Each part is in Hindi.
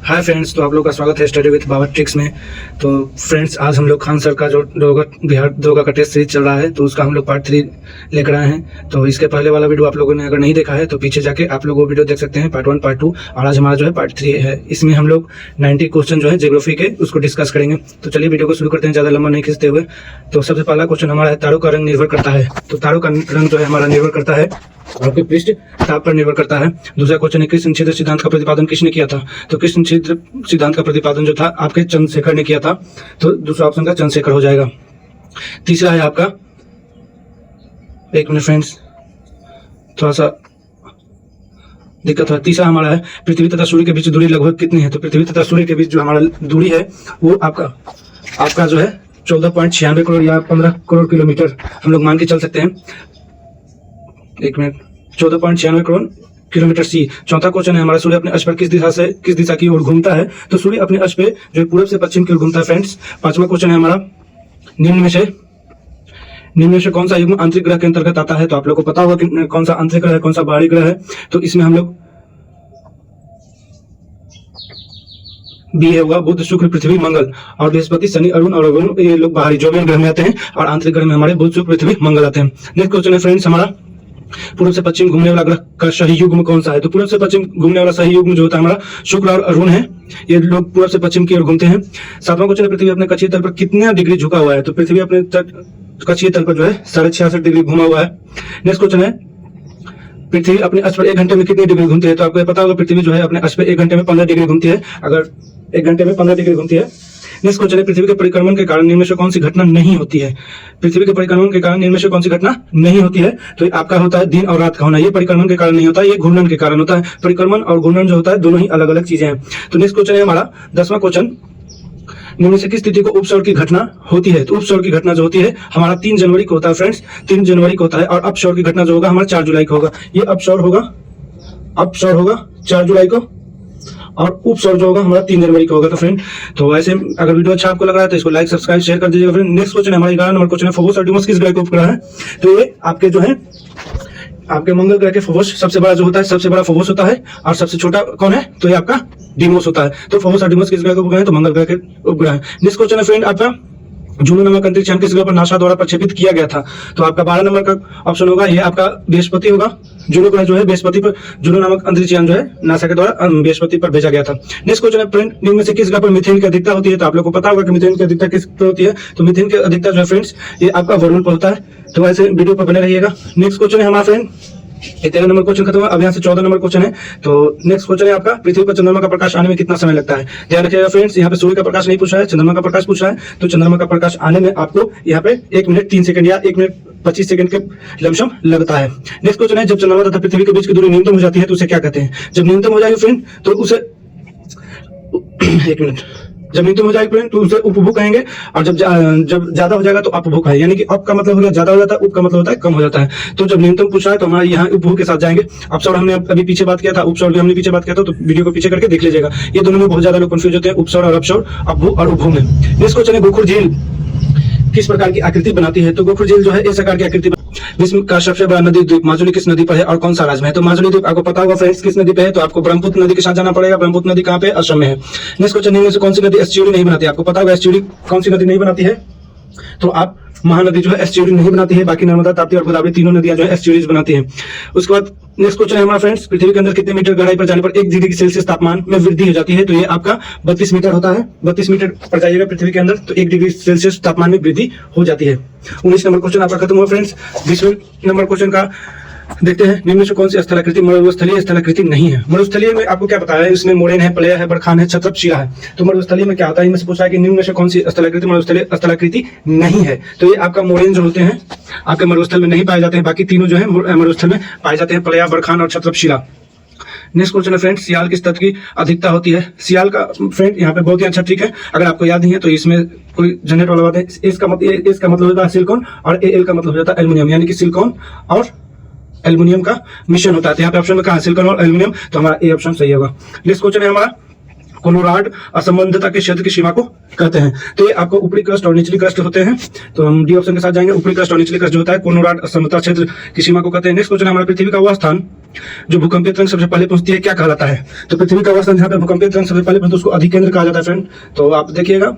हाय फ्रेंड्स, तो आप लोग का स्वागत है स्टडी विद बाबा ट्रिक्स में। तो फ्रेंड्स, आज हम लोग खान सर का जो बिहार दरोगा का टेस्ट सीरीज चल रहा है, तो उसका हम लोग पार्ट 3 लेकर आए हैं। तो इसके पहले वाला वीडियो आप लोगों ने अगर नहीं देखा है तो पीछे जाके आप लोग वो वीडियो देख सकते हैं, पार्ट 1 पार्ट 2। और आज हमारा जो है पार्ट 3 है। इसमें हम लोग 90 क्वेश्चन जो है ज्योग्राफी के उसको डिस्कस करेंगे। तो चलिए वीडियो को शुरू करते हैं, ज़्यादा लंबा नहीं खींचते हुए। तो सबसे पहला क्वेश्चन हमारा है, तारों का रंग निर्भर करता है। तो तारों का रंग जो है हमारा निर्भर करता है आपके पृष्ठ ताप पर निर्भर करता है। दूसरा क्वेश्चन है, कृष्ण छिद्र सिद्धांत का प्रतिपादन किसने किया था? तो कृष्ण छिद्र सिद्धांत का प्रतिपादन जो था आपके चंद्रशेखर ने किया था। तो दूसरा ऑप्शन का चंद्रशेखर हो जाएगा। तीसरा है आपका, एक मिनट फ्रेंड्स, थोड़ा सा दिक्कत है। तीसरा हमारा है, पृथ्वी तथा सूर्य के बीच दूरी लगभग कितनी है? तो पृथ्वी तथा सूर्य के बीच जो हमारा दूरी है वो आपका जो है 14.96 करोड़ या 15 करोड़ किलोमीटर हम लोग मान के चल सकते हैं। एक मिनट, 14.96 करोड़ किलोमीटर सी। चौथा क्वेश्चन है हमारा, सूर्य अपने अक्ष पर किस दिशा की ओर घूमता है? तो सूर्य अपने अक्ष पे जो पूर्व से पश्चिम की ओर घूमता है फ्रेंड्स। पांचवा क्वेश्चन है हमारा, निम्न में से कौन सा युग्म आंतरिक ग्रह के अंतर्गत आता है? तो आप लोग को पता होगा कि कौन सा आंतरिक ग्रह है, कौन सा बाहरी ग्रह है। तो इसमें हम लोग बी होगा, बुध शुक्र पृथ्वी मंगल। और बृहस्पति शनि अरुण और अरुण ये लोग बाहरी जोवियन ग्रह में आते हैं, और आंतरिक ग्रह में हमारे बुध शुक्र पृथ्वी मंगल आते हैं। नेक्स्ट क्वेश्चन है फ्रेंड्स हमारा, पूर्व से पश्चिम घूमने वाला ग्रह का सही युग्म कौन सा है? तो पूर्व से पश्चिम घूमने वाला सही युग्म जो होता है हमारा शुक्र और अरुण है। ये लोग पूर्व से पश्चिम की ओर घूमते हैं। सातवां क्वेश्चन है, पृथ्वी अपने कक्षीय तल पर कितना डिग्री झुका हुआ है? तो पृथ्वी अपने कक्षीय तल पर जो है 66.5 डिग्री घुमा हुआ है। नेक्स्ट क्वेश्चन है, पृथ्वी अपने अक्ष पर 1 घंटे में कितनी डिग्री घूमती है? तो आपको ये पता होगा, पृथ्वी जो है अपने अक्ष पर 1 घंटे में 15 डिग्री घूमती है। अगर 1 घंटे में 15 डिग्री घूमती है। नेक्स्ट क्वेश्चन है, पृथ्वी के परिक्रमण के कारण निम्न में से कौन सी घटना नहीं होती है? पृथ्वी के परिक्रमण के कारण निम्न में से कौन सी घटना नहीं होती है? तो आपका होता है दिन और रात का होना। ये परिक्रमण के कारण नहीं होता, ये घूर्णन के कारण होता है। परिक्रमण और घूर्णन जो होता है दोनों ही अलग अलग चीजें हैं। तो नेक्स्ट क्वेश्चन है हमारा 10वां क्वेश्चन, निम्न में से किस तिथि को उपसौर की घटना होती है? तो उपसौर की घटना जो होती है हमारा 3 जनवरी को होता है फ्रेंड्स, 3 जनवरी को होता है। और अपसौर की घटना जो होगा हमारा 4 जुलाई को होगा। ये अपसौर होगा 4 जुलाई को, और उपसौर जो होगा हमारा 3 जनवरी को होगा। तो फ्रेंड, तो ऐसे अगर वीडियो अच्छा आपको लग रहा है तो इसको लाइक सब्सक्राइब शेयर कर दीजिएगा फ्रेंड। नेक्स्ट क्वेश्चन है हमारा 11 नंबर क्वेश्चन है, फोबोस और डिमोस किस ग्रह का उपग्रह है? तो ये आपके जो है आपके मंगल ग्रह के फोबोस सबसे बड़ा जो होता है, सबसे बड़ा फोबोस होता है। और सबसे छोटा कौन है? तो ये आपका डिमोस होता है। तो फोबोस और डिमोस किस ग्रह का उपग्रह है? तो मंगल ग्रह के उपग्रह है। नेक्स्ट क्वेश्चन है फ्रेंड आपका, जूनो नामक अंतरिक्ष यान किस ग्रह पर नासा द्वारा प्रक्षेपित किया गया था? तो आपका 12 नंबर का ऑप्शन होगा, ये आपका बृहस्पति होगा। जूनो ग्रह जो है बृहस्पति पर, जूनो नामक अंतरिक्ष यान जो है नासा के द्वारा बृहस्पति पर भेजा गया था। नेक्स्ट क्वेश्चन है फ्रेंड, निम्न में से किस ग्रह पर मीथेन की अधिकता होती है? तो आप लोग को पता होगा कि मीथेन की अधिकता किस पर होती है? तो मीथेन की अधिकता जो है फ्रेंड्स ये आपका वरुण पर होता है। तो ऐसे वीडियो पर बने रहिएगा। नेक्स्ट क्वेश्चन है हमारा फ्रेंड, 13 नंबर क्वेश्चन खत्म हुआ। अब यहाँ से 14 नंबर क्वेश्चन है। तो नेक्स्ट क्वेश्चन है आपका, पृथ्वी पर चंद्रमा का प्रकाश आने में कितना समय लगता है? ध्यान रखिएगा फ्रेंड्स, यहाँ पे सूर्य का प्रकाश नहीं पूछा है, चंद्रमा का प्रकाश पूछा है। तो चंद्रमा का प्रकाश आने में आपको यहाँ पे 1 मिनट 3 सेकंड या 1 मिनट 25 सेकंड के लमसम लगता है। नेक्स्ट क्वेश्चन है, जब चंद्रमा तथा पृथ्वी के बीच की दूरी न्यूनतम हो जाती है तो उसे क्या कहते हैं? जब न्यूनतम हो जाएगी फ्रेंड तो उसे 1 मिनट, जब न्यूनतम हो जाएगी फ्रेंड तो उसे उपभू कहेंगे। और जब ज्यादा हो जाएगा तो अपभू कहेंगे। यानी कि अप का मतलब हो गया ज्यादा हो जाता है, उप का मतलब होता है कम हो जाता है। तो जब न्यूनतम पूछा है तो हमारे यहाँ उपभू के साथ जाएंगे। अपसौर हमने अभी पीछे बात किया था, उपसौर भी हमने पीछे बात किया था, तो वीडियो को पीछे करके देख लीजिएगा। ये दोनों में बहुत ज्यादा लोग कंफ्यूज होते हैं, उपसौर और अपसौर, अपभू और उपभू में। नेक्स्ट क्वेश्चन है, गोखुर झील किस प्रकार की आकृति बनाती है? तो गोखुर झील जो है इस प्रकार की आकृति। विश्व का सबसे बड़ा नदी द्वीप माजुली किस नदी पर है और कौन सा राज्य में है? तो माजुली द्वीप आपको पता होगा फ्रेंड्स किस नदी पे है? तो आपको ब्रह्मपुत्र नदी के साथ जाना पड़ेगा। ब्रह्मपुत्र नदी कहाँ पे? असम में है। नेक्स्ट क्वेश्चन, निम्न में से कौन सी नदी एस्चुरी नहीं बनाती है? आपको पता होगा एस्चुरी कौन सी नदी नहीं बनाती है? तो आप महानदी जो है एस्चुरी नहीं बनाती है, बाकी नर्मदा, ताप्ती और गोदावरी तीनों नदियां जो है एस्चुरीज बनाती हैं। उसके बाद नेक्स्ट क्वेश्चन है हमारा फ्रेंड्स, पृथ्वी के अंदर कितने मीटर गहराई पर जाने पर 1 डिग्री सेल्सियस तापमान में वृद्धि हो जाती है? तो ये आपका 32 मीटर होता है। 32 मीटर पर जाइएगा पृथ्वी के अंदर तो 1 डिग्री सेल्सियस तापमान में वृद्धि हो जाती है। 19 नंबर क्वेश्चन आपका खत्म हुआ फ्रेंड्स। 20वें नंबर क्वेश्चन का देखते हैं, निम्न में से कौन सी स्थलाकृति मरुस्थलीय स्थलाकृति नहीं है? मरुस्थलीय में आपको क्या पता है? इसमें मोरेन है, प्लेय है, बरखान है, छत्रप शिला है। तो मरुस्थलीय में क्या आता है? इनमें से पूछा है कि निम्न में से कौन सी स्थलाकृति मरुस्थलीय स्थलाकृति नहीं है? तो ये आपका मोरेन जो होते हैं आपके मरुस्थल में नहीं पाए जाते हैं, बाकी तीनों जो है मरुस्थल में पाए जाते हैं, प्लेय, बरखान और छत्रप शिला। नेक्स्ट क्वेश्चन है फ्रेंड्स, सियाल किस तत्व की अधिकता होती है? सियाल का फ्रेंड यहाँ पे बहुत ही अच्छा ट्रिक है, अगर आपको याद नहीं है तो इसमें कोई झंझट वाला बात है। इसका मतलब होता है सिलिकॉन और एल का मतलब हो जाता है एल्युमिनियम, यानी कि सिलिकॉन और एल्युमिनियम का मिश्रण होता है। यहाँ पे ऑप्शन में कहा सिलिकॉन और एल्युमिनियम, तो हमारा ए ऑप्शन सही होगा। नेक्स्ट क्वेश्चन है हमारा, कोलोराड असंबद्धता के क्षेत्र की सीमा को कहते हैं। तो ये आपको ऊपरी क्रस्ट और निचली क्रस्ट होते हैं, तो हम डी ऑप्शन के साथ जाएंगे। ऊपरी क्रस्ट और निचली क्रस्ट जो होता है कोलोराड असंबद्धता क्षेत्र की सीमा को कहते हैं। नेक्स्ट क्वेश्चन हमारा पृथ्वी का वह स्थान जो भूकंपीय तरंग सबसे पहले पहुंचती है क्या कहलाता है? तो पृथ्वी का वह स्थान जहाँ पे भूकंपीय तरंग सबसे पहले पहुंचती है उसको अधिकेंद्र कहा जाता है फ्रेंड। तो आप देखिएगा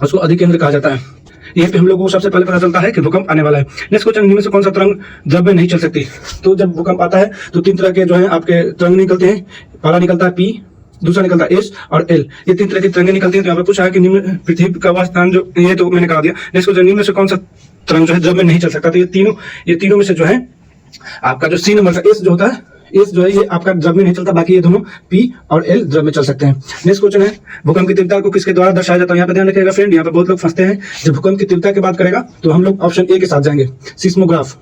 उसको अधिकेंद्र कहा जाता है। यहीं पे हम लोगों को सबसे पहले पता चलता है कि भूकंप आने वाला है। नेक्स्ट क्वेश्चन, इनमें से कौन सा तरंग द्रव्य नहीं चल सकती? तो जब भूकंप आता है तो 3 तरह के जो है आपके तरंग निकलते हैं। पहला निकलता है पी, दूसरा निकलता है एस और एल। ये 3 तरह की तरंगें निकलती हैं। तो यहाँ पे पूछा है कि निम्न पृथ्वी का वह स्थान जो, ये तो मैंने कहा दिया। नेक्स्ट क्वेश्चन, निम्न में से कौन सा तरंग जो है द्रव्य नहीं चल सकता? तो ये तीनों में से जो है आपका जो सी नंबर का एस जो होता है, एस जो है ये आपका द्रव में नहीं चलता, बाकी ये दोनों पी और एल द्रव में चल सकते हैं। नेक्स्ट क्वेश्चन है भूकंप की तीव्रता को किसके द्वारा दर्शाया जाता है? यहाँ पे ध्यान रखिएगा फ्रेंड, यहाँ पे बहुत लोग फंसते हैं। जब भूकंप की तीव्रता की बात करेगा तो हम लोग ऑप्शन ए के साथ जाएंगे, सिस्मोग्राफ,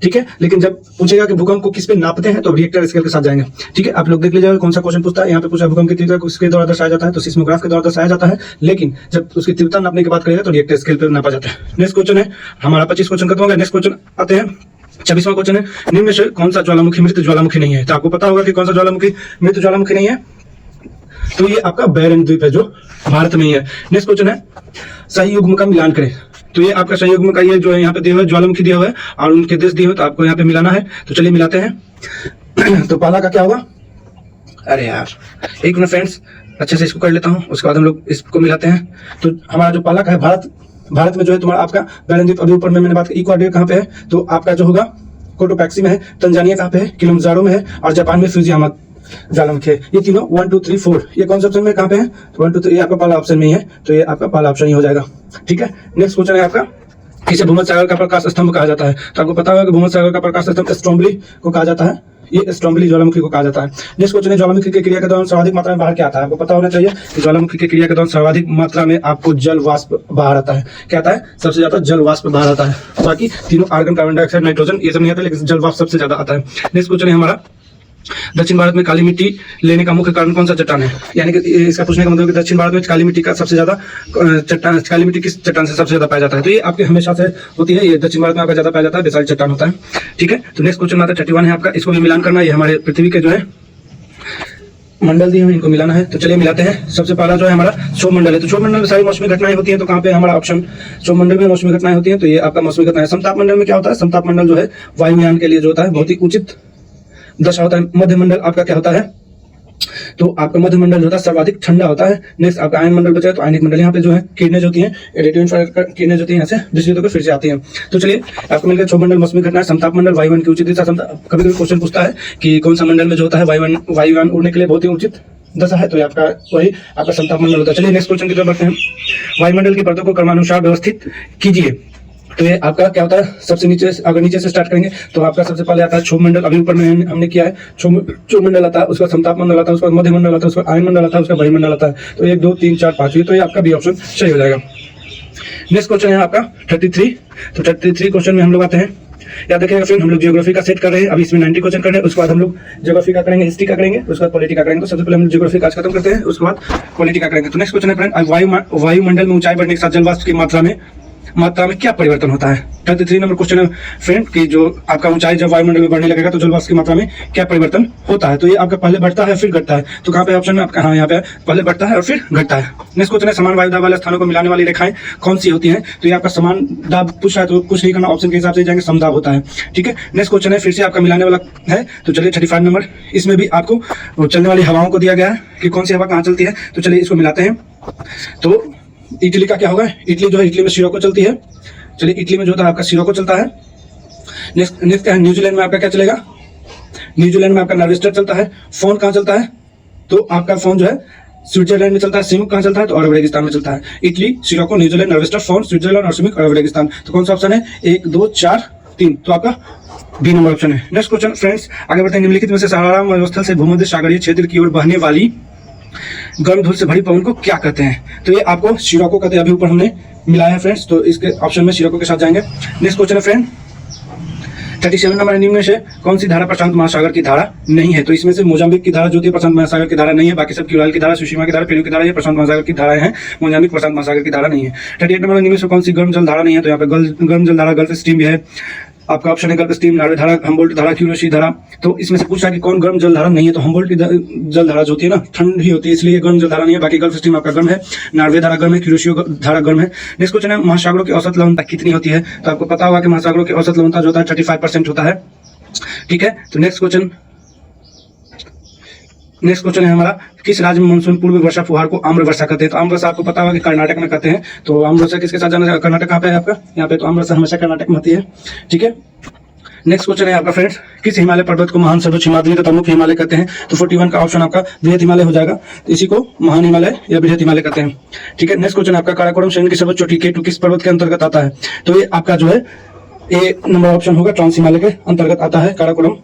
ठीक है। लेकिन जब पूछेगा कि भूकंप को किस पे नापते हैं तो रिएक्टर स्केल के साथ जाएंगे, ठीक है। आप लोग देख लीजिएगा कौन सा क्वेश्चन पूछता है। यहाँ पे पूछा भूकंप की तीव्रता को किसके द्वारा दर्शाया जाता है? तो सिस्मोग्राफ के द्वारा दर्शाया जाता है, लेकिन जब उसकी तीव्रता नापने की बात करेगा तो रिएक्टर स्केल पे नापा जाता है। नेक्स्ट क्वेश्चन है हमारा 25 क्वेश्चन खत्म हो गया। नेक्स्ट क्वेश्चन आते हैं 26वां क्वेश्चन है, निम्न में से कौन सा ज्वालामुखी मृत ज्वालामुखी नहीं है? तो आपको पता होगा कि कौन सा ज्वालामुखी मृत ज्वालामुखी नहीं है। तो ये आपका बैरन द्वीप है जो भारत में ही है। नेक्स्ट क्वेश्चन है सही युग्म का मिलान करें। तो ये आपका सही युग्म का ये जो है यहाँ पे दिया हुआ है, ज्वालामुखी दिया हुआ है और उनके देश दिए हुए, तो आपको यहाँ पे मिलाना है। तो चलिए मिलाते हैं। तो पहला का क्या होगा? अरे यार एक मिनट फ्रेंड्स, अच्छे से इसको कर लेता हूँ, उसके बाद हम लोग इसको मिलाते हैं। तो हमारा जो पहला का है भारत में जो है तुम्हारा आपका बैरन द्वीप, अभी ऊपर में मैंने बात की इक्वाडोर कहाँ पे है, तो आपका जो होगा कोटोपैक्सी में है। तंजानिया कहाँ पे है? किलिमंजारो में है। और जापान में फुजियामा ज्वालामुखी है। ये तीनों 1 2 3 4 ये कौन सा ऑप्शन में कहाँ पे है? तो 1 2 3 ये आपका पहला ऑप्शन में ही है, तो ये आपका पहला ऑप्शन ही हो जाएगा, ठीक है। नेक्स्ट क्वेश्चन है आपका इसे भूमध्य सागर का प्रकाश स्तंभ कहा जाता है। तो आपको पता होगा कि भूमध्य सागर का प्रकाश स्तंभ स्ट्रोम्बली को कहा जाता है, ये स्ट्रोम्बली ज्वालामुखी को कहा जाता है। नेक्स्ट क्वेश्चन है ज्वालामुखी की क्रिया के दौरान सर्वाधिक मात्रा में बाहर क्या आता है? आपको पता होना चाहिए कि ज्वालामुखी की क्रिया के दौरान सर्वाधिक मात्रा में आपको जल वाष्प बाहर आता है। क्या आता है? सबसे ज्यादा जल वाष्प बाहर आता है। बाकी तीनों आर्गन, कार्बन डाइऑक्साइड, नाइट्रोजन ये सब नहीं आता, लेकिन जल वाष्प सबसे ज्यादा आता है। नेक्स्ट क्वेश्चन है हमारा दक्षिण भारत में काली मिट्टी लेने का मुख्य कारण कौन सा चट्टान है? यानी कि इसका पूछने का मतलब है कि दक्षिण भारत में काली मिट्टी का सबसे ज्यादा चट्टान, काली मिट्टी किस चट्टान से सबसे ज्यादा पाया जाता है? तो ये आपके हमेशा से होती है, ये दक्षिण भारत में आपका ज्यादा पाया जाता है, बेसारी चट्टान होता है, ठीक है। तो नेक्स्ट क्वेश्चन आता है 31 है आपका, इसको भी मिलान करना है। ये हमारे पृथ्वी के जो है मंडल दिए हुए इनको मिलाना है। तो चलिए मिलाते हैं। सबसे पहला जो है हमारा क्षोभ मंडल है। तो क्षोभ मंडल में सारी मौसमी घटनाएं होती हैं। तो कहाँ पे हमारा ऑप्शन क्षोभ मंडल में मौसमी घटनाएं होती हैं, तो ये आपका मौसमी घटना है। समताप मंडल में क्या होता है? समताप मंडल जो है वायुयान के लिए जो होता है बहुत ही उचित दशा होता है। मध्य मंडल आपका क्या होता है? तो आपका मध्य मंडल जो होता है सर्वाधिक ठंडा होता है। नेक्स्ट आपका आयन मंडल बचा है, तो आयनिक मंडल यहाँ पे जो है किरणें जो होती हैं, रेडियो इंफ्रारेड किरणें जो होती हैं यहाँ से दृष्टि होकर फिर से आती हैं। तो चलिए आपको मिल गया क्षोभ मंडल, मौसमी घटना, समताप मंडल, वायुयान की उचित दिशा। कभी कभी क्वेश्चन पूछता है कि कौन सा मंडल में जो होता है वायुयान उड़ने के लिए बहुत ही उचित दशा है, तो आपका वही आपका समताप मंडल होता है। चलिए नेक्स्ट क्वेश्चन की तरफ बढ़ते हैं। वायुमंडल की परतों को क्रमानुसार व्यवस्थित कीजिए। तो ये आपका क्या होता है? सबसे नीचे, अगर नीचे से स्टार्ट करेंगे तो आपका सबसे पहले आता है क्षोभ मंडल, अभी ऊपर में हमने किया है। क्षोभ मंडल आता है, उसका समताप मंडल आता है, उसका मध्य मंडल आता है, उसका आयन मंडल आता है, उसका वायुमंडल आता है। तो 1 2 3 4 5 तो ये आपका बी ऑप्शन सही हो जाएगा। नेक्स्ट क्वेश्चन है आपका 33। तो 33 क्वेश्चन में हम लोग आते हैं, याद रखिएगा फ्रेंड, हम लोग जियोग्राफी का सेट कर रहे हैं। अभी इसमें 90 क्वेश्चन कर रहे हैं, उसके बाद हम लोग जियोग्राफी का करेंगे, हिस्ट्री का करेंगे, उसके बाद पॉलिटी का करेंगे। तो सबसे पहले हम जियोग्राफी का खत्म करते हैं, उसके बाद पॉलिटी का करेंगे। तो नेक्स्ट क्वेश्चन है फ्रेंड, वायुमंडल में ऊंचाई बढ़ने के साथ जलवाष्प की मात्रा में क्या परिवर्तन होता है? 33 नंबर क्वेश्चन है फ्रेंड कि जो आपका ऊंचाई जब वायुमंडल में बढ़ने लगेगा तो जलवाष्प की मात्रा में क्या परिवर्तन होता है? तो ये आपका पहले बढ़ता है फिर घटता है। तो कहाँ पे ऑप्शन में आपका, हाँ यहाँ पे पहले बढ़ता है और फिर घटता है। नेक्स्ट क्वेश्चन है समान वायुदाब वाले स्थानों को मिलाने वाली रेखाएं कौन सी होती हैं? तो ये आपका समान दाब पूछा है, तो कुछ नहीं करना, ऑप्शन के हिसाब से जाएंगे, समदाब होता है, ठीक है। नेक्स्ट क्वेश्चन है फिर से आपका मिलाने वाला है। तो चलिए 35 नंबर, इसमें भी आपको चलने वाली हवाओं को दिया गया है कि कौन सी हवा कहाँ चलती है। तो चलिए इसको मिलाते हैं। तो इटली का क्या होगा? इटली जो है इटली में सिरोको चलती है। चलिए इटली में जो होता है आपका सिरोको चलता है। नेक्स्ट क्या है? न्यूजीलैंड में आपका क्या चलेगा? न्यूजीलैंड में आपका नार्वेस्टर चलता है। फोन कहाँ चलता है? तो आपका फोन जो है स्विट्जरलैंड में चलता है। सिमुक कहाँ चलता है? तो अरब रेगिस्तान में चलता है। Italy, sirocco, New Zealand, norwester, foehn, Switzerland और सिमुक, अरब रेगिस्तान। तो कौन सा ऑप्शन है? 1 2 4 3, तो आपका बी नंबर ऑप्शन है। नेक्स्ट क्वेश्चन फ्रेंड्स आगे बढ़ते हैं। निम्नलिखित में से सहारा मरुस्थल से भूमध्य सागरीय क्षेत्र की ओर बहने वाली गर्म धूल से भरी पवन को क्या कहते हैं? तो ये आपको सिरोको कहते हैं, अभी ऊपर हमने मिलाया है फ्रेंड्स, तो इसके ऑप्शन में सिरोको के साथ जाएंगे। नेक्स्ट क्वेश्चन है फ्रेंड 37 नंबर, निम्न में से कौन सी धारा प्रशांत महासागर की धारा नहीं है? तो इसमें से मोजाम्बिक की धारा जो होती है प्रशांत महासागर की धारा नहीं है, बाकी सब क्यूराल की धारा, सुशीमा की धारा, पेरू की धारा, ये प्रशांत महासागर की धाराएं हैं। मोजाम्बिक प्रशांत महासागर की धारा नहीं है। 38 नंबर, निम्न में से कौन सी गर्म जल धारा नहीं है? तो यहाँ पे गर्म जल धारा गल्फ स्ट्रीम भी है, आपका ऑप्शन है गल्फ स्ट्रीम, नॉर्वे धारा, हम्बोल्ट धारा, क्यूरोसी धारा। तो इसमें से पूछा कि कौन गर्म जल धारा नहीं है, तो हम्बोल्ट की जल धारा जो होती है ना ठंड ही होती है, इसलिए गर्म जल धारा नहीं है। बाकी गल्फ स्ट्रीम आपका गर्म है, नॉर्वे धारा गर्म है, क्यूरोसी धारा गर्म है। नेक्स्ट क्वेश्चन है महासागरों की औसत लवणता कितनी होती है, तो आपको पता होगा कि महासागरों की औसत लवणता जो होता है 35% होता है, ठीक है। तो नेक्स्ट क्वेश्चन है हमारा, किस राज्य में मानसून पूर्व वर्षा फुहार को आम्र वर्षा कहते हैं, तो आम्र वर्षा आपको पता होगा कि कर्नाटक में कहते हैं। तो आम्र वर्षा किसके साथ जाना, कर्नाटक कहाँ पे है आपका, यहाँ पे, तो आम्र वर्षा हमेशा कर्नाटक में होती है, ठीक है। नेक्स्ट क्वेश्चन है आपका फ्रेंड्स, किस हिमालय पर्वत को महान सर्वोच्च हिमालय तथा मुख्य हिमालय कहते हैं, तो 41 का ऑप्शन आपका बृहत हिमालय हो जाएगा। तो इसी को महान हिमालय या बृहत हिमालय कहते हैं, ठीक है। नेक्स्ट क्वेश्चन आपका, काराकोरम श्रेणी की सर्वोच्च चोटी K2 किस पर्वत के अंतर्गत आता है, तो ये आपका जो है ए नंबर ऑप्शन होगा, ट्रांस हिमालय के अंतर्गत आता है काराकोरम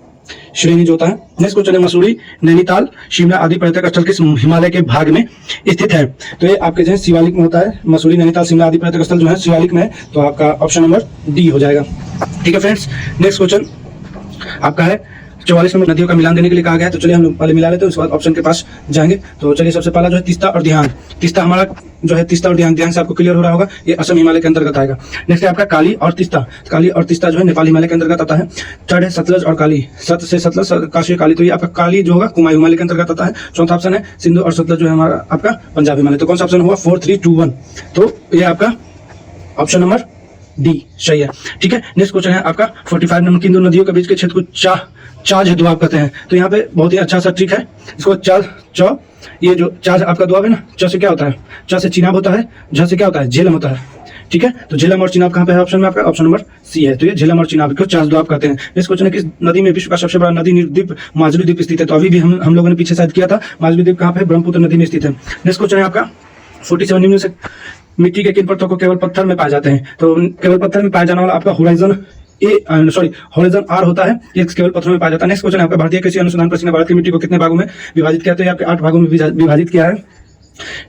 श्रेणी जो होता है। नेक्स्ट क्वेश्चन है, मसूरी, नैनीताल, शिमला आदि पर्यटक स्थल किस हिमालय के भाग में स्थित है, तो ये आपके जो है शिवालिक में होता है। मसूरी, नैनीताल, शिमला आदि पर्यटक स्थल जो है शिवालिक में है, तो आपका ऑप्शन नंबर डी हो जाएगा, ठीक है फ्रेंड्स। नेक्स्ट क्वेश्चन आपका है 44 नंबर, नदियों का मिलान देने के लिए कहा गया है, तो चलिए हम लोग पहले मिला लेते हैं, उसके बाद ऑप्शन के पास जाएंगे। तो चलिए सबसे पहला जो है तीस्ता और ध्यान, तीस्ता हमारा जो है तीस्ता और ध्यान से आपको क्लियर हो रहा होगा, ये असम हिमालय के अंतर्गत आएगा। नेक्स्ट है आपका काली और तीस्ता, काली और तीस्ता जो है नेपाल हिमालय के अंतर्गत आता है। थर्ड है सतलज और काली, सत से सतलज, काशी काली, तो ये आपका काली जो होगा कुमाऊं हिमालय के अंतर्गत आता है। चौथा ऑप्शन है सिंधु और सतलज जो है हमारा आपका पंजाब हिमालय, तो कौन सा ऑप्शन हुआ 4, 3, 2, 1, तो ये आपका ऑप्शन नंबर डी सही है, ठीक है। नेक्स्ट क्वेश्चन है आपका 45 नंबर, किन दो नदियों के बीच के क्षेत्र को चाज दुआब कहते हैं, तो यहाँ पे बहुत ही अच्छा सा ट्रिक है, इसको चाज ये जो चाज आपका दुआब है ना, च से क्या होता है, च से चिनाब होता है, झ से क्या होता है झेलम होता है, ठीक है। तो झेलम और चिनाब कहाँ पे है ऑप्शन में आपका, ऑप्शन नंबर सी है, तो ये झेलम और चिनाब को चाज दुआब कहते हैं। नेक्स्ट क्वेश्चन है, किस नदी में विश्व का सबसे बड़ा नदी द्वीप माजुली द्वीप स्थित है, तो अभी भी हम लोगों ने पीछे शायद किया था, माजुली द्वीप कहाँ पे, ब्रह्मपुत्र नदी में स्थित है। नेक्स्ट क्वेश्चन है आपका 47 निम्न से मिट्टी के किन परतों को केवल पत्थर में पाए जाते हैं, तो केवल पत्थर में पाया जाने वाला आपका होराइजन होराइजन आर होता है, ये केवल पत्थरों में पाया जाता है। नेक्स्ट क्वेश्चन है आपका, भारतीय कृषि अनुसंधान परिषद ने भारत की मिट्टी को कितने भागों में विभाजित किया, तो ये आपके 8 भागों में विभाजित किया है।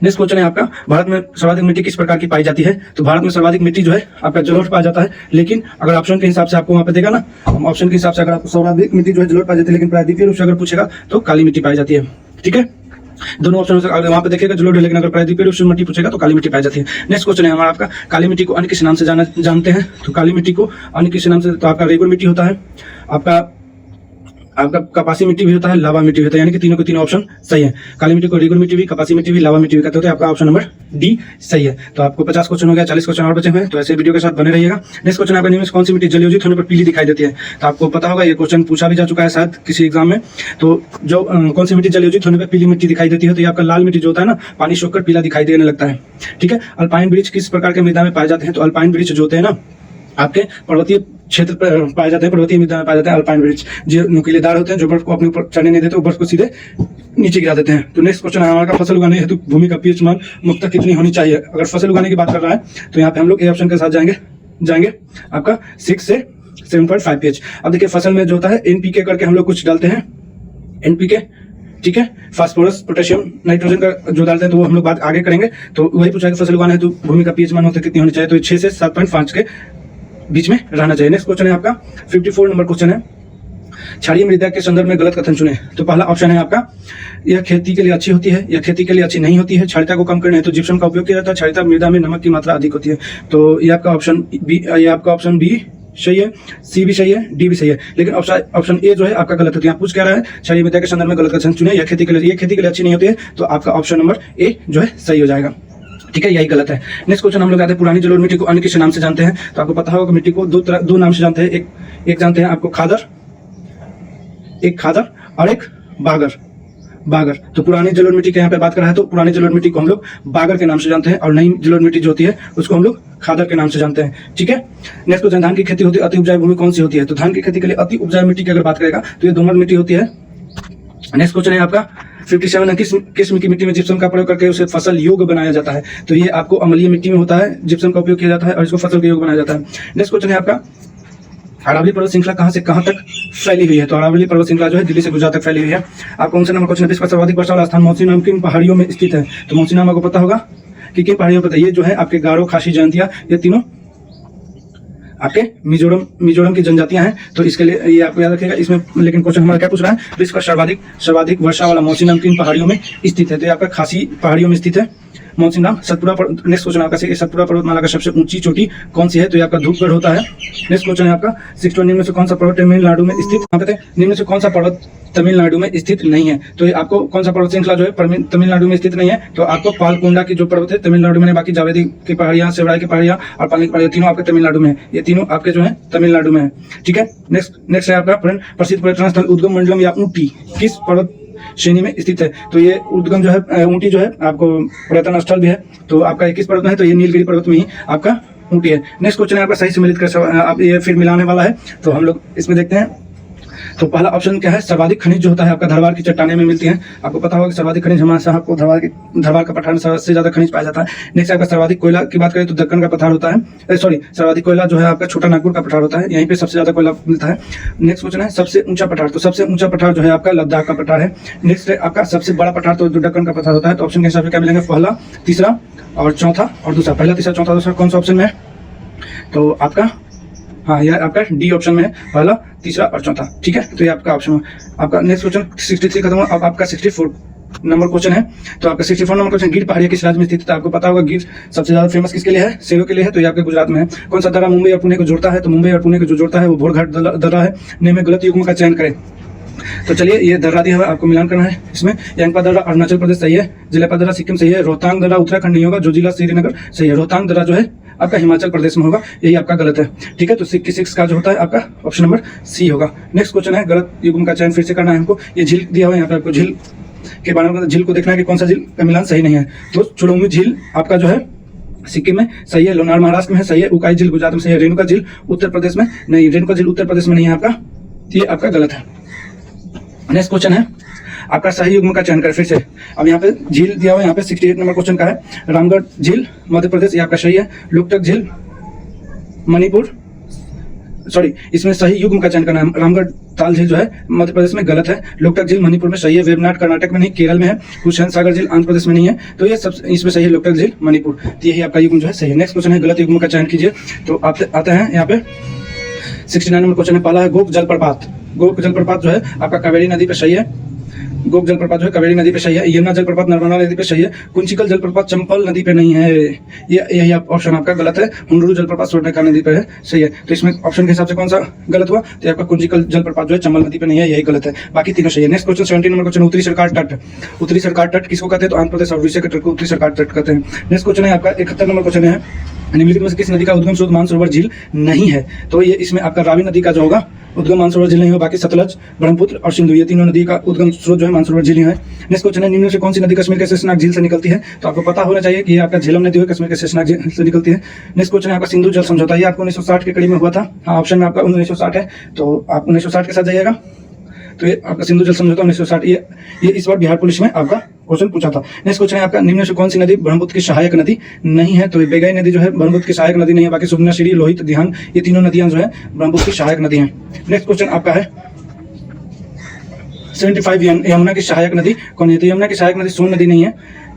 नेक्स्ट क्वेश्चन है आपका, भारत में सर्वाधिक मिट्टी किस प्रकार की पाई जाती है, तो भारत में सर्वाधिक मिट्टी जो है आपका जलोढ़ पाया जाता है, लेकिन अगर ऑप्शन के हिसाब से आपको वहां पे देगा ना, ऑप्शन के हिसाब से अगर आपको सर्वाधिक मिट्टी जो है जलोढ़ पाई जाती है, लेकिन प्रायद्वीपीय रूप से अगर पूछेगा तो काली मिट्टी पाई जाती है, ठीक है। दोनों ऑप्शन अगर वहां पे देखिएगा जलोढ़, लेकिन अगर प्रायद्वीपीय रूप से मिट्टी पूछेगा तो काली मिट्टी पाई जाती है। नेक्स्ट क्वेश्चन है हमारा आपका, काली मिट्टी को अन्य किस नाम से जानते हैं, तो काली मिट्टी को अन्य किस नाम से, तो आपका रेगुर मिट्टी होता है, आपका कपासी मिट्टी भी होता है, लावा मिट्टी भी होता है, यानी कि तीनों के तीनों ऑप्शन सही है। काली मिट्टी को रेगुर मिट्टी भी, कपासी मिट्टी भी, लावा मिट्टी भी कहते हैं, आपका ऑप्शन नंबर डी सही है। तो आपको 50 क्वेश्चन हो गया, 40 क्वेश्चन और बचे हुए हैं, तो ऐसे वीडियो के साथ बने रहिएगा। नेक्स्ट क्वेश्चन आपका, निम्न कौन सी मिट्टी जलयोजित होने पर पीली दिखाई देती है, तो आपको पता होगा ये क्वेश्चन पूछा भी जा चुका है शायद किसी एग्जाम में। तो जो कौन सी मिट्टी जलयोजित होने पर पीली मिट्टी दिखाई देती है, तो ये आपका लाल मिट्टी जो होता है ना, पानी सोखकर पीला दिखाई देने लगता है, ठीक है। अल्पाइन वृक्ष किस प्रकार के मृदा में पाए जाते हैं, तो अल्पाइन वृक्ष जो होते हैं ना आपके पर्वतीय क्षेत्र पर पाए जाते हैं, पर्वतीय मृदा में पाए जाते हैं अल्पाइन वृक्ष, जो नुकीलेदार होते हैं, जो बर्फ को अपने ऊपर चढ़ने नहीं देते, वो बर्फ को सीधे नीचे गिरा देते हैं। तो नेक्स्ट क्वेश्चन है हमारा, फसल उगाने हेतु भूमि का पीएच मान मुख्यतः कितनी होनी चाहिए, अगर फसल उगाने की बात कर रहा है तो यहाँ पे हम लोग ए ऑप्शन के साथ जाएंगे आपका 6 से 7.5 पीएच। अब देखिए फसल में जो होता है एनपीके करके हम लोग कुछ डालते हैं, एनपीके, ठीक है, फास्फोरस, पोटेशियम, नाइट्रोजन का जो डालते हैं, तो वो हम लोग बात आगे करेंगे। तो वही पूछा कि फसल उगाने हेतु भूमि का पीएच मान कितनी होनी चाहिए, तो 6 से 7.5 के बीच में रहना चाहिए। नेक्स्ट क्वेश्चन है आपका 54 नंबर क्वेश्चन है, क्षारीय मृदा के संदर्भ में गलत कथन चुने, तो पहला ऑप्शन है आपका, यह खेती के लिए अच्छी होती है, यह खेती के लिए अच्छी नहीं होती है, क्षारीयता को कम करने हेतु जिप्सम का उपयोग किया जाता है, क्षारीयता मृदा में नमक की मात्रा अधिक होती है, तो ये आपका ऑप्शन बी सही है, सी भी सही है, डी भी सही है, लेकिन ऑप्शन ए जो है आपका गलत है। तो यहाँ पूछ क्या रहा है, क्षारीय मृदा के संदर्भ में गलत कथन चुने, यह खेती के लिए अच्छी नहीं होती है, तो आपका ऑप्शन नंबर ए जो है सही हो जाएगा, ठीक है, यही गलत है। नेक्स्ट क्वेश्चन हम लोग आते हैं, पुरानी जलोढ़ मिट्टी को अन्य किस नाम से जानते हैं, तो आपको पता होगा कि मिट्टी को दो नाम से जानते हैं, एक जानते हैं आपको खादर, एक खादर और एक बागर। तो पुरानी जलोढ़ मिट्टी के यहाँ पे बात कर रहा है, तो पुरानी जलोढ़ मिट्टी को हम लोग बागर के नाम से जानते हैं, और नई जलोढ़ मिट्टी जो होती है उसको हम लोग खादर के नाम से जानते हैं, ठीक है। नेक्स्ट क्वेश्चन, धान की खेती होती है अति उपजाऊ भूमि कौन सी होती है, तो धान की खेती के लिए अति उपजाऊ मिट्टी की अगर बात करेगा तो ये दोमट मिट्टी होती है। नेक्स्ट क्वेश्चन है आपका 57 है, किस किस्म की मिट्टी में जिप्सम का प्रयोग करके उसे फसल योग्य बनाया जाता है, तो ये आपको अम्लीय मिट्टी में होता है, जिप्सम का उपयोग किया जाता है और इसको फसल के योग्य बनाया जाता है। नेक्स्ट क्वेश्चन है आपका, अरावली पर्वत श्रृंखला कहां से कहां तक फैली हुई है, तो अरावली पर्वत श्रृंखला जो है दिल्ली से गुजरात तक फैली हुई है। आपको उनसे नंबर क्वेश्चन, विश्व का सर्वाधिक वर्षा वाला स्थान मौसीनाम किन पहाड़ियों में स्थित है, तो मौसीनाम आपको पता होगा कि किन पहाड़ियों पर, ये जो है आपके गारो, खासी, जयंतिया, ये तीनों आपके मिजोरम की जनजातियां हैं। तो इसके लिए ये आपको याद रखिएगा। इसमें लेकिन क्वेश्चन हमारा क्या पूछ रहा है, विश्व का सर्वाधिक वर्षा वाला मौसिनराम किन पहाड़ियों में स्थित है। तो ये आपका खासी पहाड़ियों में स्थित है मौसिनराम। सतपुड़ा। नेक्स्ट क्वेश्चन आपका सतपुड़ा पर्वतमाला का सबसे ऊंची चोटी कौन सी है। तो ये आपका धूपगढ़ होता है। नेक्स्ट क्वेश्चन है आपका 61 निम्न में से कौन सा पर्वत तमिलनाडु में स्थित, निम्न में से कौन सा पर्वत तमिलनाडु में स्थित नहीं है। तो ये आपको कौन सा पर्वत श्रृंखला जो है तमिलनाडु में स्थित नहीं है। तो आपको पालकोंडा की जो पर्वत है तमिलनाडु में, बाकी जावेदी की पहाड़ियां, सेवराई की पहाड़ियां और पानी की पहाड़ियां तीनों आपके तमिलनाडु में है। ये तीनों आपके जो है तमिलनाडु में है। ठीक है। नेक्स्ट है आपका फ्रेंड प्रसिद्ध पर्यटन स्थल उद्गम मंडलम या ऊटी किस पर्वत श्रेणी में स्थित है। तो ये उद्गम जो है ऊटी जो है आपको पर्यटन स्थल भी है। तो आपका 21 पर्वत में है, तो ये नीलगिरी पर्वत में ही आपका ऊटी है। नेक्स्ट क्वेश्चन है आपका सही सम्मिलित कर आप ये फिर मिलाने वाला है। तो हम लोग इसमें देखते हैं। तो पहला ऑप्शन क्या है, सर्वाधिक खनिज जो होता है आपका धरवार की चट्टाने में मिलती है। आपको पता होगा कि सर्वाधिक खनिज हमारे आपको धरवार का पठार में सबसे ज्यादा खनिज पाया जाता है। नेक्स्ट आपका सर्वाधिक कोयला की बात करें तो दक्कन का पठार होता है, सर्वाधिक कोयला जो है आपका छोटा नागपुर का पठार होता है, यहीं पे सबसे ज्यादा कोयला मिलता है। नेक्स्ट क्वेश्चन है सबसे ऊंचा पठार। तो सबसे ऊंचा पठार जो है आपका लद्दाख का पठार है। नेक्स्ट है आपका सबसे बड़ा पठार तो जो दक्कन का पठार होता है। तो ऑप्शन के हिसाब से क्या मिलेंगे, पहला, तीसरा और चौथा और दूसरा। पहला, तीसरा, चौथा, दूसरा कौन सा ऑप्शन में है। तो आपका हाँ, यह आपका डी ऑप्शन में है, पहला, तीसरा और चौथा। ठीक है। तो ये आपका ऑप्शन है। आपका नेक्स्ट क्वेश्चन 63 खत्म हुआ। अब आपका 64 नंबर क्वेश्चन है। तो आपका 64 नंबर क्वेश्चन, गिर पहाड़ियां किस राज्य में स्थित है। आपको पता होगा गिर सबसे ज्यादा फेमस किसके लिए है, शेरों के लिए है। तो ये आपके गुजरात में है। कौन सा दर्रा मुंबई और पुणे को जोड़ता है। तो मुंबई और पुणे को जो जोड़ता है वो भोरघाट दर्रा है। नेम में गलत युग्म का चयन करें। तो चलिए ये दर्रा दिया हुआ आपको मिलान करना है इसमें। यंगपा दर्रा अरुणाचल प्रदेश सही है, जिलेपा दर्रा सिक्किम सही है, रोहतांग दर्रा उत्तराखंड नहीं होगा, जो जिला श्रीनगर सही है। रोहतांग दर्रा जो है आपका हिमाचल प्रदेश में होगा, यही आपका गलत है। ठीक है। तो 66 का जो होता है आपका ऑप्शन नंबर सी होगा। नेक्स्ट क्वेश्चन है गलत युग्म का चयन फिर से करना है हमको। ये झील दिया हुआ है यहाँ पे आपको, झील के बारे में झील को देखना है कि कौन सा झील का मिलान सही नहीं है। तो चुड़ौमी झील आपका जो है सिक्किम में सही है, लोनार महाराष्ट्र में है सही है, उकाई झील गुजरात में सही है, रेणुका झील उत्तर प्रदेश में नहीं, रेणुका झील उत्तर प्रदेश में नहीं है आपका, ये आपका गलत है। नेक्स्ट क्वेश्चन है आपका सही युग्म का चयन करें फिर से। अब यहाँ पे झील दिया हुआ है, यहाँ पे 68 नंबर क्वेश्चन का है। रामगढ़ झील मध्य प्रदेश, ये आपका सही है। लुकटक झील मणिपुर, इसमें सही युग्म का चयन करना है। रामगढ़ ताल झील जो है मध्य प्रदेश में गलत है। लोकटक झील मणिपुर में सही है। वेबनाड कर्नाटक में नहीं, केरल में है। हुसैन सागर झील आंध्र प्रदेश में नहीं है। तो ये सब इसमें सही है, लोकटक झील मणिपुर। तो यही आपका युग्म जो है सही है। नेक्स्ट क्वेश्चन है गलत युग्म का चयन कीजिए। तो आप आते हैं यहाँ पे 69 नंबर क्वेश्चन है। पहला है गोप जलप्रपात। गोप जलप्रपात जो है आपका कावेरी नदी पे सही है। गोप जलप्रपात जो है कावेरी नदी पे सही है। यमुना जलप्रपात नर्मदा नदी पे सही है। कुंचिकल जलप्रपात चंपल नदी पे नहीं है, यही ऑप्शन आपका गलत है। हुंडरू जलप्रपात स्वर्णरेखा नदी पे है, सही है। तो इसमें ऑप्शन के हिसाब से कौन सा गलत हुआ, तो आपका कुंचिकल जलप्रपात जो है चंबल नदी पे नहीं है, यही गलत है। बाकी तीनों सही है। नेक्स्ट क्वेश्चन 70 नंबर क्वेश्चन, उत्तरी सरकार तट। उत्तरी सरकार तट किसको कहते हैं, तो आंध्र प्रदेश और उड़ीसा के तट को उत्तरी सरकार तट कहते हैं। नेक्स्ट क्वेश्चन है आपका 71 नंबर क्वेश्चन है, निम्नलिखित में से किस नदी का उद्गम स्रोत मानसरोवर झील नहीं है। तो ये इसमें आपका रावी नदी का जो होगा उद्गम मानसरोवर झील नहीं होगा। बाकी सतलज, ब्रह्मपुत्र और सिंधु, ये तीनों नदी का उद्गम स्रोत जो है मानसरोवर झील है। नेक्स्ट क्वेश्चन है, निम्न से कौन सी नदी कश्मीर के शेषनाग झील से निकलती है। तो आपको पता होना चाहिए कि ये आपका झेलम नदी है, कश्मीर के शेषनाग झील से निकलती है। नेक्स्ट क्वेश्चन है आपका सिंधु जल समझौता, ये आपको 1960 के कड़ी में हुआ था। हाँ, ऑप्शन में आपका 1960 है, तो आप 1960 के साथ जाइएगा। तो ये आपका सिंधु जल समझौता 1960, ये इस बार बिहार पुलिस में आपका क्वेश्चन पूछा था। नेक्स्ट क्वेश्चन है आपका, निम्न से कौन सी नदी ब्रह्मपुत्र की सहायक नदी नहीं है। तो बेगई नदी जो है ब्रह्मपुत्र की सहायक नदी नहीं है। बाकी सुबर्णश्री, लोहित, ध्यान, ये तीनों नदियां जो है ब्रह्मपुत्र की सहायक नदी हैं। नेक्स्ट क्वेश्चन आपका है 75, यमुना की सहायक नदी कौन है। तो यमुना की सहायक नदी सोन नदी नहीं है,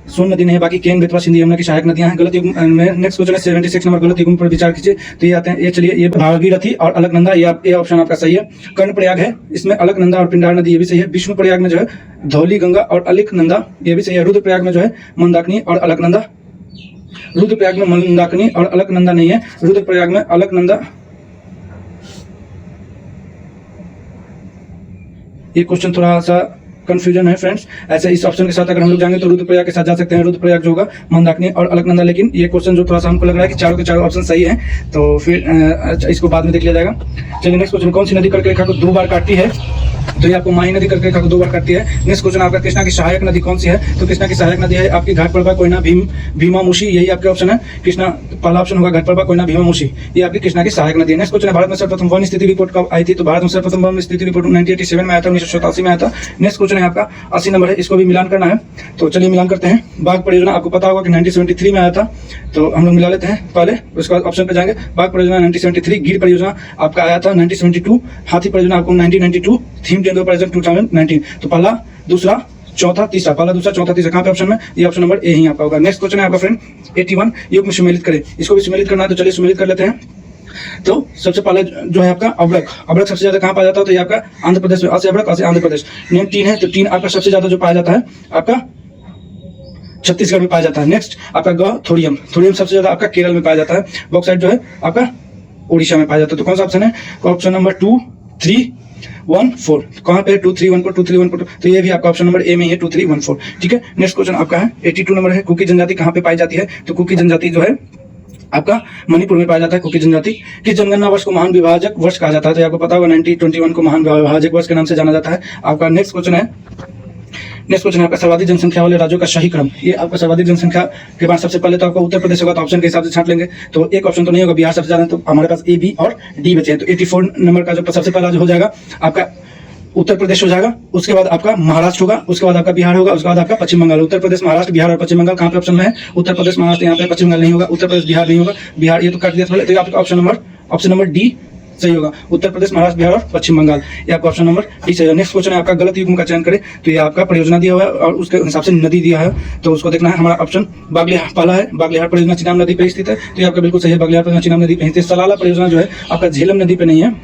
सोन नदी नहीं है। बाकी केन, बेतवा, सिंधी, यमुना की सहायक नदियां हैं। गलत युग्म में नेक्स्ट क्वेश्चन है 76 नंबर, गलत युग्म पर विचार कीजिए। तो ये आते हैं, ये चलिए, ये भागीरथी और अलकनंदा, ये ऑप्शन आपका सही है। कर्णप्रयाग है, इसमें अलकनंदा और पिंडार नदी, ये भी सही है। विष्णु प्रयाग में जो है धौली गंगा और अलकनंदा, ये भी सही है। रुद्रप्रयाग में जो है मंदाकिनी और अलकनंदा, रुद्रप्रयाग में मंदाकिनी और अलकनंदा नहीं है, रुद्रप्रयाग में अलकनंदा। ये क्वेश्चन थोड़ा सा कंफ्यूजन है फ्रेंड्स। ऐसे इस ऑप्शन के साथ अगर हम लोग जाएंगे तो रुद्रप्रयाग के साथ जा सकते हैं। रुद्रप्रयाग जो होगा मंदाकिनी और अलकनंदा, लेकिन ये क्वेश्चन जो थोड़ा सा हमको लग रहा है कि चारों के चारों ऑप्शन सही है, तो फिर इसको बाद में देख लिया जाएगा। चलिए नेक्स्ट क्वेश्चन, कौन सी नदी कर्क रेखा को 2 बार काटती है। तो ये आपको माही नदी कर्क रेखा को 2 बार काटती है। नेक्स्ट क्वेश्चन आपका, कृष्णा की सहायक नदी कौन सी है। तो कृष्णा की सहायक नदी है आपकी घाटप्रभा, कोयना, भीमा मुशी, यही आपके ऑप्शन है। कृष्णा पहला ऑप्शन होगा, घाटप्रभा, कोयना, भीमा मुशी, ये आपकी कृष्णा की सहायक नदी है। नेक्स्ट क्वेश्चन है, भारत में सर्वप्रथम वन स्थिति रिपोर्ट कब आई थी। तो भारत में सर्वप्रथम वन स्थिति रिपोर्ट 1987 में आया था, 1987 में आया था। नेक्स्ट क्वेश्चन है आपका 80 नंबर है, इसको भी मिलान करना है। तो चलिए मिलान करते हैं। बाघ परियोजना आपको पता होगा कि 1973 में आया था, तो हम लोग मिला लेते हैं पहले, उसके बाद ऑप्शन पे जाएंगे। बाघ परियोजना 1973, गिर परियोजना आपका आया था 1972, हाथी परियोजना आपको 1992, थीम तेंदुआ परियोजना 2019। तो पहला, दूसरा, चौथा, तीसरा, पहला, दूसरा, चौथा, तीसरा, कहाँ पे ऑप्शन में, ये ऑप्शन नंबर ए ही आपका होगा। नेक्स्ट क्वेश्चन है आपका फ्रेंड 81, युग्म सुमेलित करें। इसको भी सुमेलित करना है, तो चलिए सुमेलित कर लेते हैं। तो सबसे पहले जो है आपका अबड़क, अबड़क सबसे ज्यादा कहाँ पाया जाता है, तो ये आपका आंध्र प्रदेश में, असे अबड़क, असे आंध्र प्रदेश। नेक्स्ट टीन है, तो टीन आपका सबसे ज्यादा जो पाया जाता है आपका छत्तीसगढ़ में पाया जाता है। नेक्स्ट आपका ग थोड़ियम, थोड़ियम सबसे ज्यादा आपका केरल में पाया जाता है। बॉक्साइट जो है आपका उड़ीसा में पाया जाता है। तो कौन सा ऑप्शन है, ऑप्शन नंबर 2, 3, 1, 4। कहाँ पे 2, 3, 1, 4, 2, 3, 1, 4, तो ये भी आपका ऑप्शन नंबर ए में है 2, 3, 1, 4। ठीक है, नेक्स्ट क्वेश्चन आपका है 82 नंबर है, कुकी जनजाति कहाँ पे पाई जाती है, तो कुकी जनजाति जो है आपका मणिपुर में पाया जाता है। कुकी जनजाति किस जनगणना वर्ष को महान विभाजक वर्ष कहा जाता है, तो आपको पता होगा 1921 को महान विभाजक वर्ष के नाम से जाना जाता है आपका। नेक्स्ट क्वेश्चन है आपका सर्वाधिक जनसंख्या वाले राज्यों का सही क्रम। ये आपका सर्वाधिक जनसंख्या के बाद सबसे पहले तो आपका उत्तर प्रदेश होगा, तो ऑप्शन के हिसाब से छांट लेंगे, तो एक ऑप्शन तो नहीं होगा, बिहार सबसे ज्यादा, तो हमारे पास ए, बी और डी बचे हैं। तो 84 नंबर का जो सबसे पहला जो हो जाएगा आपका उत्तर प्रदेश हो जाएगा, उसके बाद आपका महाराष्ट्र होगा, उसके बाद आपका बिहार होगा, उसके बाद आपका पश्चिम बंगाल। उत्तर प्रदेश, महाराष्ट्र, बिहार और पश्चिम बंगाल कहाँ पे ऑप्शन में है, उत्तर प्रदेश, महाराष्ट्र, यहाँ पे पश्चिम बंगाल नहीं होगा, उत्तर प्रदेश, बिहार नहीं होगा, बिहार ये तो काट दिया था, तो आपका ऑप्शन नंबर डी सही होगा। उत्तर प्रदेश, महाराष्ट्र, बिहार और पश्चिम बंगाल, ये आपका ऑप्शन नंबर डी सही होगा। नेक्स्ट क्वेश्चन है आपका गलत युग्म का चयन करें, तो ये आपका परियोजना दिया हुआ है और उसके हिसाब से नदी दिया है, तो उसको देखना है। हमारा ऑप्शन बागलिहार पहला है, बागलिहार परियोजना चिनाब नदी पर स्थित है, तो ये आपका बिल्कुल सही है, बागलिहार परियोजना चिनाब नदी पर स्थित है। सलाला परियोजना जो है आपका झेलम नदी पे नहीं है,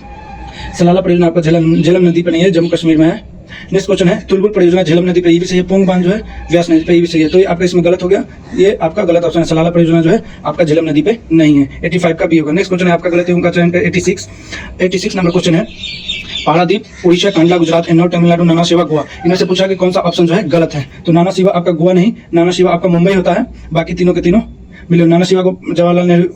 सलाला परियोजना आपका झेलम नदी पे नहीं है, जम्मू कश्मीर में है। नेक्स्ट क्वेश्चन है तुलबुल परियोजना झेलम नदी पे, ये भी सही है। पोंग बांध जो है व्यास नदी पे, ये भी सही है, तो ये आपका इसमें गलत हो गया, ये आपका गलत ऑप्शन है। सलाला परियोजना जो है आपका झेलम नदी पे नहीं है, 85 का बी होगा। नेक्स्ट क्वेश्चन है आपका गलत उनका चयन कर 86 नंबर क्वेश्चन है पारादीप, उड़ीसा, कांडला, गुजरात, एन्नौर, तमिलनाडु, नाना शिवा, गोवा, इनमें से पूछा कि कौन सा ऑप्शन जो है गलत है, तो नाना शिवा आपका गोवा नहीं, नाना शिवा आपका मुंबई होता है, बाकी तीनों के तीनों मिले। नाना शिवा को जवाहरलाल नेहरू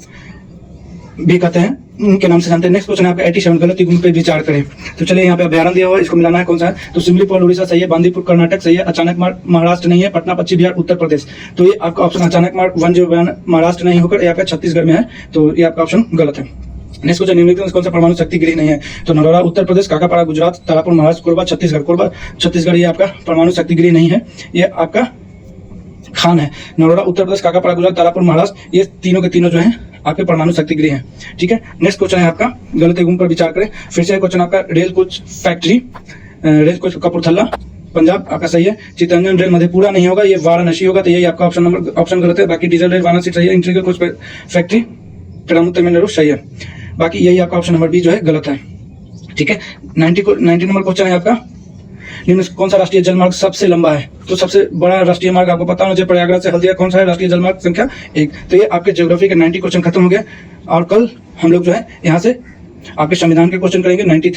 भी कहते हैं, उनके नाम से जानते हैं। नेक्स्ट क्वेश्चन है आपका 87 गलत युग्म पे विचार करें, तो चलिए यहाँ पे अभ्यारण दिया हुआ है, इसको मिलाना है कौन सा है, तो सिमलीपाल उड़ीसा सही है, बांदीपुर कर्नाटक सही है, अचानक मार्ग महाराष्ट्र नहीं है, पटना पश्चिम बिहार उत्तर प्रदेश, तो ये आपका ऑप्शन अचानक मार्ग 101 महाराष्ट्र नहीं होकर ये आपका छत्तीसगढ़ में है, तो ये आपका ऑप्शन गलत है। नेक्स्ट क्वेश्चन निम्नलिखित में कौन सा परमाणु शक्ति गृह नहीं है, तो नरोड़ा उत्तर प्रदेश, काकापाड़ा गुजरात, तारापुर महाराष्ट्र, कोरबा छत्तीसगढ़, कोरबा छत्तीसगढ़ ये आपका परमाणु शक्ति गृह नहीं है, ये आपका खान है। नरोड़ा उत्तर प्रदेश, काकापाड़ा गुजरात, तारापुर महाराष्ट्र, ये तीनों के तीनों जो है आपके परमाणु शक्ति गृह है। ठीक है, नेक्स्ट क्वेश्चन है आपका गलत युग्म पर विचार करें। फिर से क्वेश्चन आपका rail coach factory, rail coach Kapurthala Punjab आपका सही है, चितरंजन रेल मधेपुरा नहीं होगा, ये वाराणसी होगा, तो यही आपका ऑप्शन गलत है। बाकी डीजल रेल वाराणसी सही है, इंटीग्रल कोच फैक्ट्री तमिलनाडु सही है, बाकी यही आपका ऑप्शन नंबर बी जो है गलत है। ठीक है, 90 नंबर क्वेश्चन है आपका निम्न कौन सा राष्ट्रीय जलमार्ग सबसे लंबा है, तो सबसे बड़ा राष्ट्रीय मार्ग आपको पता होना चाहिए, प्रयागराज से हल्दिया कौन सा है राष्ट्रीय जलमार्ग संख्या 1। तो ये आपके ज्योग्राफी के 90 क्वेश्चन खत्म हो गए, और कल हम लोग जो है यहाँ से आपके संविधान के क्वेश्चन करेंगे 91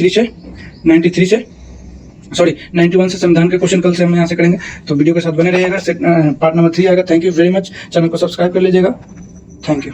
से संविधान के क्वेश्चन कल से हम यहाँ से करेंगे, तो वीडियो के साथ बने रहिएगा। पार्ट नंबर 3 आएगा। Thank you very much, channel को सब्सक्राइब कर लीजिएगा। Thank you.